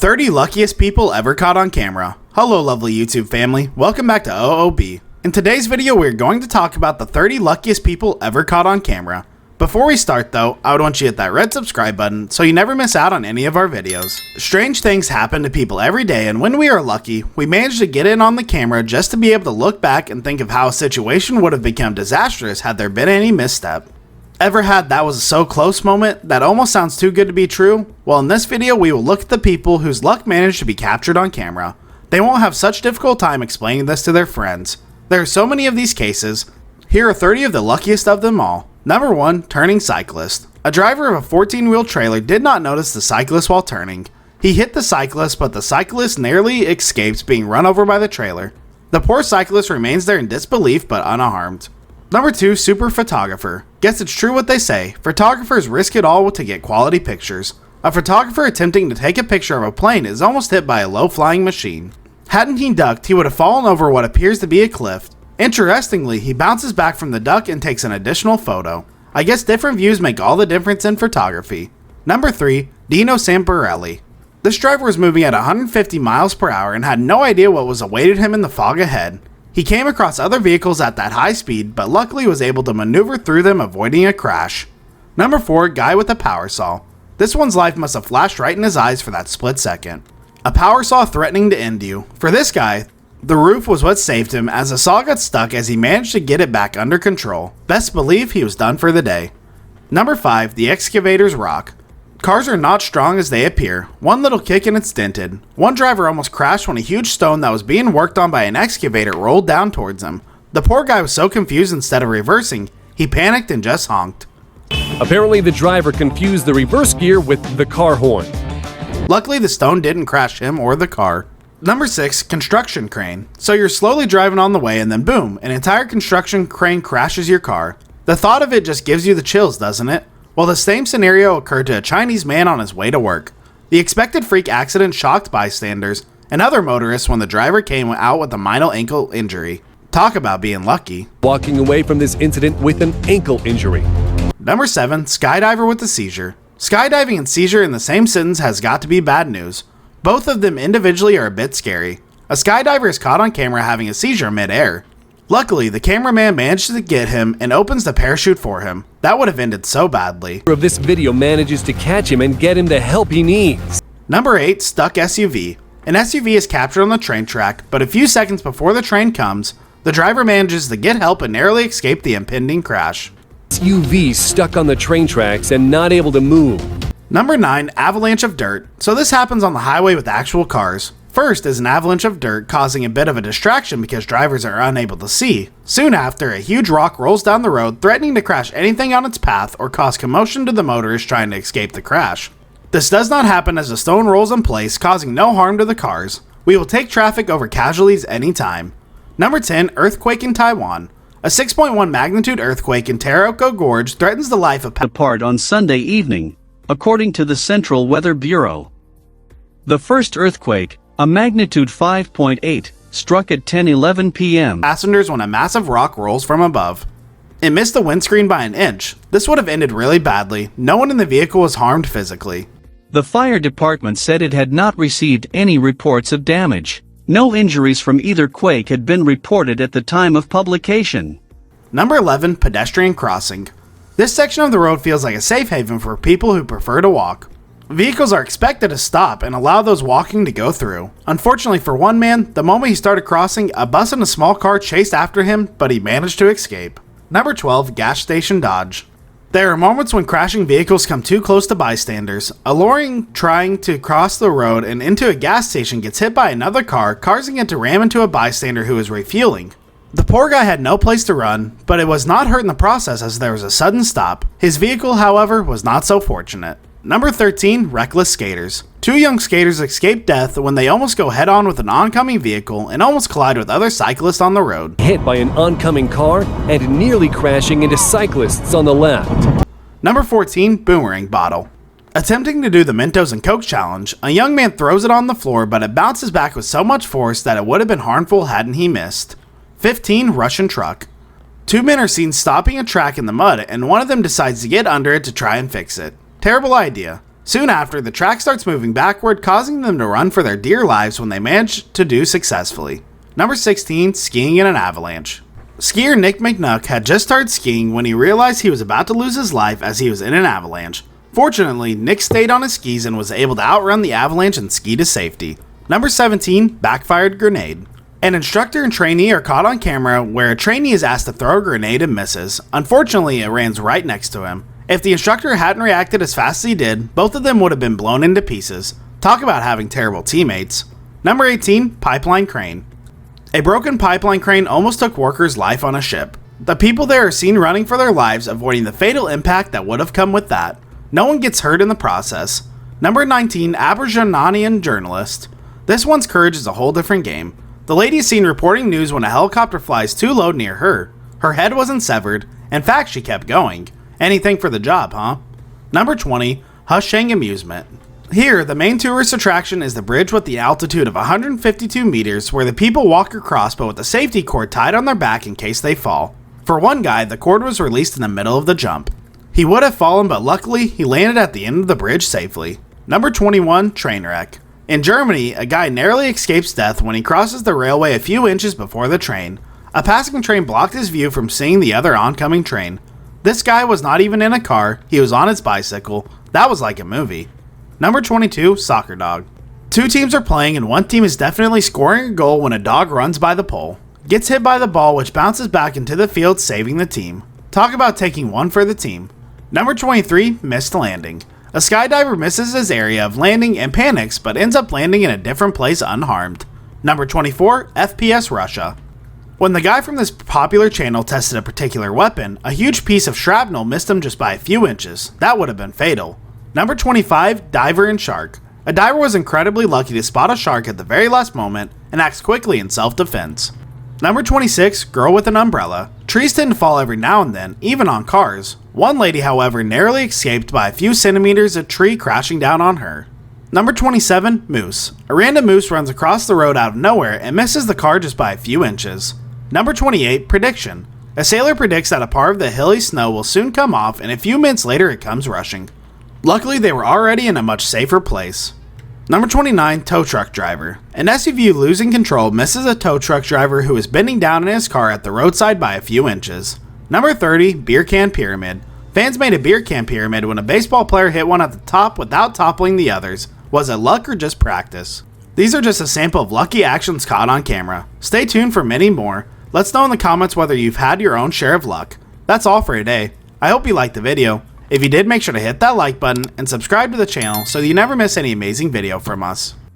30 luckiest people ever caught on camera. Hello lovely YouTube family, welcome back to OOB. In today's video we're going to talk about the 30 luckiest people ever caught on camera. Before we start though, I would want you to hit that red subscribe button so you never miss out on any of our videos. Strange things happen to people every day, and when we are lucky, we manage to get in on the camera just to be able to look back and think of how a situation would have become disastrous had there been any misstep. Ever had that was a so close moment that almost sounds too good to be true? Well, in this video we will look at the people whose luck managed to be captured on camera. They won't have such difficult time explaining this to their friends. There are so many of these cases. Here are 30 of the luckiest of them all. Number 1, turning cyclist. A driver of a 14-wheel trailer did not notice the cyclist while turning. He hit the cyclist, but the cyclist narrowly escapes being run over by the trailer. The poor cyclist remains there in disbelief but unharmed. Number 2, super photographer. Guess it's true what they say, photographers risk it all to get quality pictures. A photographer attempting to take a picture of a plane is almost hit by a low-flying machine. Hadn't he ducked, he would have fallen over what appears to be a cliff. Interestingly, he bounces back from the duck and takes an additional photo. I guess different views make all the difference in photography. Number 3, Dino Samparelli. This driver was moving at 150 miles per hour and had no idea what was awaited him in the fog ahead. He came across other vehicles at that high speed, but luckily was able to maneuver through them, avoiding a crash. Number 4, guy with a power saw. This one's life must have flashed right in his eyes for that split second. A power saw threatening to end you. For this guy, the roof was what saved him, as the saw got stuck as he managed to get it back under control. Best believe he was done for the day. Number 5, the excavator's rock. Cars are not strong as they appear. One little kick and it's dented. One driver almost crashed when a huge stone that was being worked on by an excavator rolled down towards him. The poor guy was so confused, instead of reversing, he panicked and just honked. Apparently the driver confused the reverse gear with the car horn. Luckily the stone didn't crash him or the car. Number 6, construction crane. So you're slowly driving on the way and then boom, an entire construction crane crashes your car. The thought of it just gives you the chills, doesn't it? Well, the same scenario occurred to a Chinese man on his way to work. The expected freak accident shocked bystanders and other motorists when the driver came out with a minor ankle injury. Talk about being lucky. Walking away from this incident with an ankle injury. Number 7, skydiver with a seizure. Skydiving and seizure in the same sentence has got to be bad news. Both of them individually are a bit scary. A skydiver is caught on camera having a seizure mid-air. Luckily, the cameraman managed to get him and opens the parachute for him. That would have ended so badly. Of this video manages to catch him and get him the help he needs. Number 8, stuck SUV. An SUV is captured on the train track, but a few seconds before the train comes, the driver manages to get help and narrowly escape the impending crash. SUV stuck on the train tracks and not able to move. Number 9, avalanche of dirt. So this happens on the highway with actual cars. First is an avalanche of dirt, causing a bit of a distraction because drivers are unable to see. Soon after, a huge rock rolls down the road, threatening to crash anything on its path or cause commotion to the motorists trying to escape the crash. This does not happen as the stone rolls in place, causing no harm to the cars. We will take traffic over casualties anytime. Number 10, earthquake in Taiwan. A 6.1 magnitude earthquake in Taroko Gorge threatens the life of apart on Sunday evening, according to the Central Weather Bureau. The first earthquake, a magnitude 5.8, struck at 10:11 p.m. passengers when a massive rock rolls from above. It missed the windscreen by an inch. This would have ended really badly. No one in the vehicle was harmed physically. The fire department said it had not received any reports of damage. No injuries from either quake had been reported at the time of publication. Number 11, pedestrian crossing. This section of the road feels like a safe haven for people who prefer to walk. Vehicles are expected to stop and allow those walking to go through. Unfortunately for one man, the moment he started crossing, a bus and a small car chased after him, but he managed to escape. Number 12, gas station dodge. There are moments when crashing vehicles come too close to bystanders. A lorry trying to cross the road and into a gas station gets hit by another car, causing it to ram into a bystander who is refueling. The poor guy had no place to run, but it was not hurt in the process as there was a sudden stop. His vehicle, however, was not so fortunate. Number 13, reckless skaters. Two young skaters escape death when they almost go head-on with an oncoming vehicle and almost collide with other cyclists on the road. Hit by an oncoming car and nearly crashing into cyclists on the left. Number 14, boomerang bottle. Attempting to do the Mentos and Coke challenge, a young man throws it on the floor, but it bounces back with so much force that it would have been harmful hadn't he missed. 15, Russian truck. Two men are seen stopping a track in the mud and one of them decides to get under it to try and fix it. Terrible idea. Soon after, the track starts moving backward, causing them to run for their dear lives when they manage to do successfully. Number 16, skiing in an avalanche. Skier Nick McNuck had just started skiing when he realized he was about to lose his life as he was in an avalanche. Fortunately, Nick stayed on his skis and was able to outrun the avalanche and ski to safety. Number 17, backfired grenade. An instructor and trainee are caught on camera where a trainee is asked to throw a grenade and misses. Unfortunately, it lands right next to him. If the instructor hadn't reacted as fast as he did, both of them would have been blown into pieces. Talk about having terrible teammates. Number 18, pipeline crane. A broken pipeline crane almost took workers' life on a ship. The people there are seen running for their lives, avoiding the fatal impact that would have come with that. No one gets hurt in the process. Number 19, Aboriginanian journalist. This one's courage is a whole different game. The lady is seen reporting news when a helicopter flies too low near her. Her head wasn't severed. In fact, she kept going. Anything for the job, huh? Number 20, Husheng Amusement. Here, the main tourist attraction is the bridge with the altitude of 152 meters where the people walk across but with a safety cord tied on their back in case they fall. For one guy, the cord was released in the middle of the jump. He would have fallen, but luckily, he landed at the end of the bridge safely. Number 21, train wreck. In Germany, a guy narrowly escapes death when he crosses the railway a few inches before the train. A passing train blocked his view from seeing the other oncoming train. This guy was not even in a car, he was on his bicycle. That was like a movie. Number 22, soccer dog. Two teams are playing and one team is definitely scoring a goal when a dog runs by the pole. Gets hit by the ball which bounces back into the field, saving the team. Talk about taking one for the team. Number 23, missed landing. A skydiver misses his area of landing and panics but ends up landing in a different place unharmed. Number 24, FPS Russia. When the guy from this popular channel tested a particular weapon, a huge piece of shrapnel missed him just by a few inches. That would have been fatal. Number 25, diver and shark. A diver was incredibly lucky to spot a shark at the very last moment and acts quickly in self-defense. Number 26, girl with an umbrella. Trees tend to fall every now and then, even on cars. One lady, however, narrowly escaped by a few centimeters of tree crashing down on her. Number 27, moose. A random moose runs across the road out of nowhere and misses the car just by a few inches. Number 28, prediction. A sailor predicts that a part of the hilly snow will soon come off and a few minutes later it comes rushing. Luckily, they were already in a much safer place. Number 29, tow truck driver. An SUV losing control misses a tow truck driver who is bending down in his car at the roadside by a few inches. Number 30, beer can pyramid. Fans made a beer can pyramid when a baseball player hit one at the top without toppling the others. Was it luck or just practice? These are just a sample of lucky actions caught on camera. Stay tuned for many more. Let's know in the comments whether you've had your own share of luck. That's all for today. I hope you liked the video. If you did, make sure to hit that like button and subscribe to the channel so you never miss any amazing video from us.